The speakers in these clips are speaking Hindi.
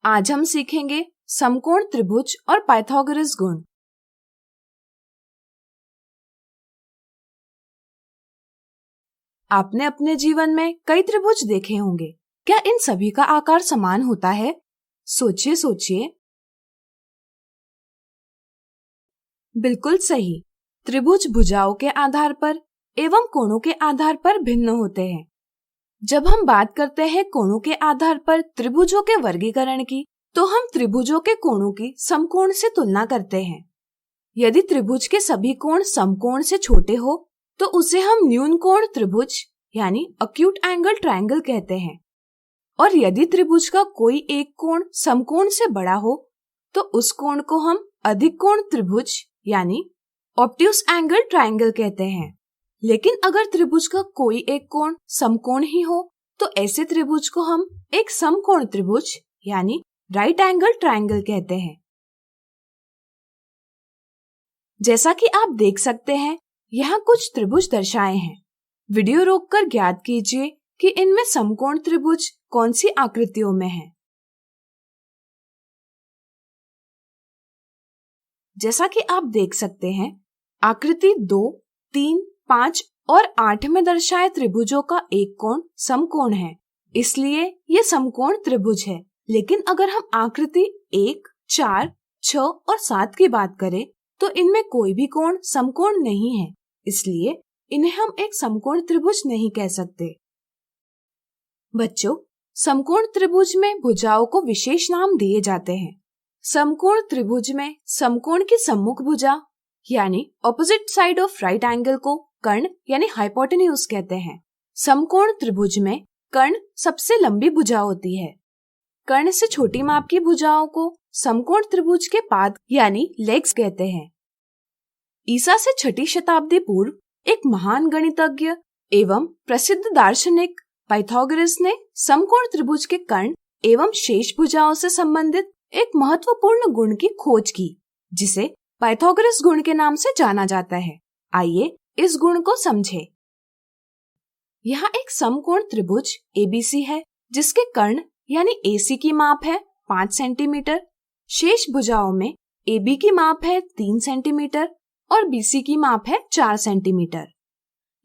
आज हम सीखेंगे समकोण त्रिभुज और पाइथागोरस गुण। आपने अपने जीवन में कई त्रिभुज देखे होंगे। क्या इन सभी का आकार समान होता है? सोचिए सोचिए। बिल्कुल सही। त्रिभुज भुजाओं के आधार पर एवं कोणों के आधार पर भिन्न होते हैं। जब हम बात करते हैं कोणों के आधार पर त्रिभुजों के वर्गीकरण की, तो हम त्रिभुजों के कोणों की समकोण से तुलना करते हैं। यदि त्रिभुज के सभी कोण समकोण से छोटे हो तो उसे हम न्यून कोण त्रिभुज यानी अक्यूट एंगल ट्रायंगल कहते हैं, और यदि त्रिभुज का कोई एक कोण समकोण से बड़ा हो तो उस कोण को हम अधिक कोण त्रिभुज यानी ऑब्ट्यूस एंगल ट्रायंगल कहते हैं। लेकिन अगर त्रिभुज का कोई एक कोण समकोण ही हो तो ऐसे त्रिभुज को हम एक समकोण त्रिभुज यानी राइट एंगल ट्रायंगल कहते हैं। जैसा कि आप देख सकते हैं, यहाँ कुछ त्रिभुज दर्शाए हैं। वीडियो रोककर ज्ञात कीजिए कि इनमें समकोण त्रिभुज कौन सी आकृतियों में है। जैसा कि आप देख सकते हैं, आकृति 2, 3, 5 और 8 में दर्शाए त्रिभुजों का एक कोण समकोण है, इसलिए ये समकोण त्रिभुज है। लेकिन अगर हम आकृति 1, 4, 6 और 7 की बात करें तो इनमें कोई भी कोण समकोण नहीं है, इसलिए इन्हें हम एक समकोण त्रिभुज नहीं कह सकते। बच्चों, समकोण त्रिभुज में भुजाओं को विशेष नाम दिए जाते हैं। समकोण त्रिभुज में समकोण की सम्मुख भुजा यानी opposite side of right angle को कर्ण यानी हाइपोटेन्यूज कहते हैं। समकोण त्रिभुज में कर्ण सबसे लंबी भुजा होती है। कर्ण से छोटी माप की भुजाओं को समकोण त्रिभुज के पाद यानी लेग्स कहते हैं। ईसा से 6ठी शताब्दी पूर्व एक महान गणितज्ञ एवं प्रसिद्ध दार्शनिक पाइथागोरस ने समकोण त्रिभुज के कर्ण एवं शेष भुजाओं से संबंधित एक महत्वपूर्ण गुण की खोज की, जिसे पाइथागोरस गुण के नाम से जाना जाता है। आइए इस गुण को समझें। यहाँ एक समकोण त्रिभुज ABC है, जिसके कर्ण यानी AC की माप है 5 सेंटीमीटर, शेष भुजाओं में AB की माप है 3 सेंटीमीटर और BC की माप है 4 सेंटीमीटर।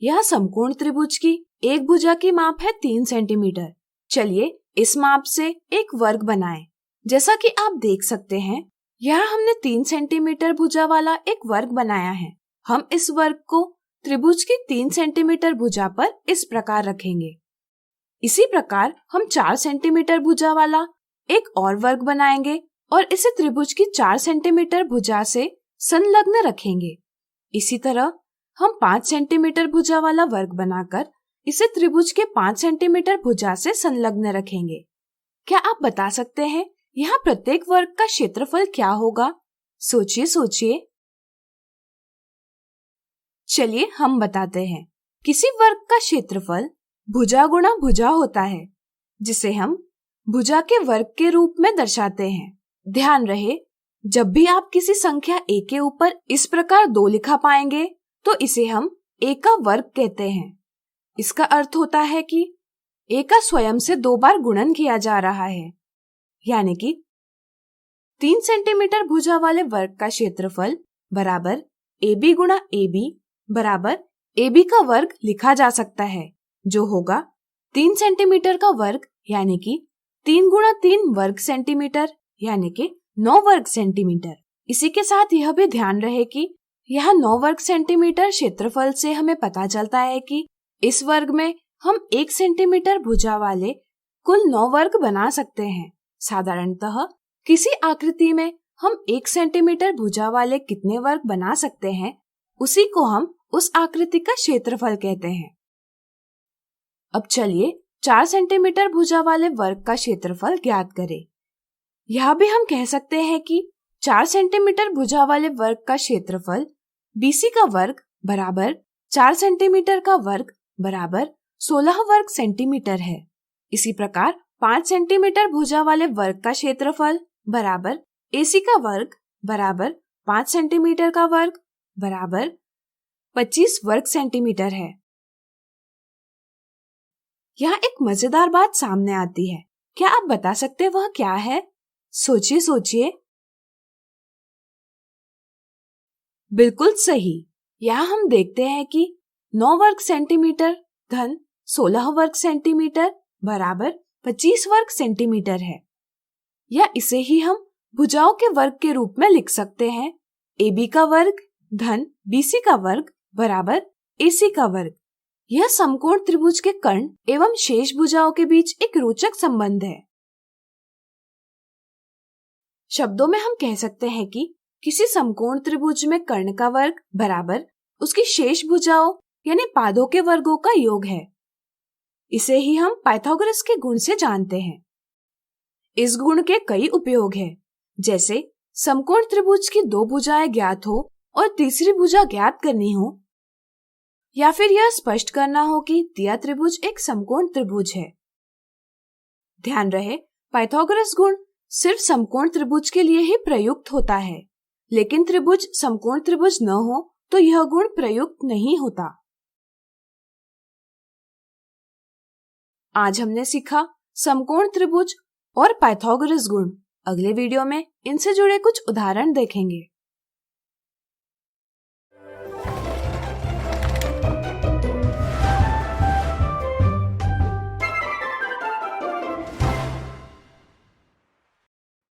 यह समकोण त्रिभुज की एक भुजा की माप है 3 सेंटीमीटर। चलिए इस माप से एक वर्ग बनाएं। जैसा कि आप देख सकते हैं, यहाँ हमने 3 सेंटीमीटर भुजा वाला एक वर्ग बनाया है। हम इस वर्ग को त्रिभुज की 3 सेंटीमीटर भुजा पर इस प्रकार रखेंगे। इसी प्रकार हम 4 सेंटीमीटर भुजा वाला एक और वर्ग बनाएंगे और इसे त्रिभुज की 4 सेंटीमीटर भुजा से संलग्न रखेंगे। इसी तरह हम 5 सेंटीमीटर भुजा वाला वर्ग बनाकर इसे त्रिभुज के 5 सेंटीमीटर भुजा से संलग्न रखेंगे। क्या आप बता सकते हैं यहाँ प्रत्येक वर्ग का क्षेत्रफल क्या होगा? सोचिए सोचिए। चलिए हम बताते हैं। किसी वर्ग का क्षेत्रफल भुजा गुणा भुजा होता है, जिसे हम भुजा के वर्ग के रूप में दर्शाते हैं। ध्यान रहे, जब भी आप किसी संख्या a के ऊपर इस प्रकार 2 लिखा पाएंगे तो इसे हम a का वर्ग कहते हैं। इसका अर्थ होता है कि a का स्वयं से 2 बार गुणन किया जा रहा है, यानी कि 3 सेंटीमीटर भुजा वाले वर्ग का क्षेत्रफल बराबर AB गुणा AB बराबर AB का वर्ग लिखा जा सकता है, जो होगा 3 सेंटीमीटर का वर्ग यानी कि 3 गुणा 3 वर्ग सेंटीमीटर यानी कि 9 वर्ग सेंटीमीटर। इसी के साथ यह भी ध्यान रहे कि यह 9 वर्ग सेंटीमीटर क्षेत्रफल से हमें पता चलता है कि इस वर्ग में हम 1 सेंटीमीटर भुजा वाले कुल 9 वर्ग बना सकते हैं। साधारणतः किसी आकृति में हम 1 सेंटीमीटर भुजा वाले कितने वर्ग बना सकते हैं, उसी को हम उस आकृति का क्षेत्रफल कहते हैं। अब चलिए 4 सेंटीमीटर भुजा वाले वर्ग का क्षेत्रफल ज्ञात करें। यह भी हम कह सकते हैं कि 4 सेंटीमीटर भुजा वाले वर्ग का क्षेत्रफल BC का वर्ग बराबर 4 सेंटीमीटर का वर्ग बराबर 16 वर्ग सेंटीमीटर है। इसी प्रकार 5 सेंटीमीटर भुजा वाले वर्ग का क्षेत्रफल बराबर AC का वर्ग बराबर 5 सेंटीमीटर का वर्ग बराबर 25 वर्ग सेंटीमीटर है। यहाँ एक मजेदार बात सामने आती है। क्या आप बता सकते वह क्या है? सोचिए सोचिए। बिल्कुल सही। यहाँ हम देखते हैं कि 9 वर्ग सेंटीमीटर धन 16 वर्ग सेंटीमीटर बराबर 25 वर्ग सेंटीमीटर है। या इसे ही हम भुजाओं के वर्ग के रूप में लिख सकते हैं। AB का वर्ग धन BC का वर्ग बराबर AC का वर्ग। यह समकोण त्रिभुज के कर्ण एवं शेष भुजाओं के बीच एक रोचक संबंध है। शब्दों में हम कह सकते हैं कि किसी समकोण त्रिभुज में कर्ण का वर्ग बराबर उसकी शेष भुजाओं यानी पादों के वर्गों का योग है। इसे ही हम पाइथागोरस के गुण से जानते हैं। इस गुण के कई उपयोग हैं, जैसे समकोण त्रिभुज की 2 भुजाएं ज्ञात हो और तीसरी भुजा ज्ञात करनी हो, या फिर यह स्पष्ट करना हो कि दिया त्रिभुज एक समकोण त्रिभुज है। ध्यान रहे, पाइथागोरस गुण सिर्फ समकोण त्रिभुज के लिए ही प्रयुक्त होता है, लेकिन त्रिभुज समकोण त्रिभुज न हो तो यह गुण प्रयुक्त नहीं होता। आज हमने सीखा समकोण त्रिभुज और पाइथागोरस गुण। अगले वीडियो में इनसे जुड़े कुछ उदाहरण देखेंगे।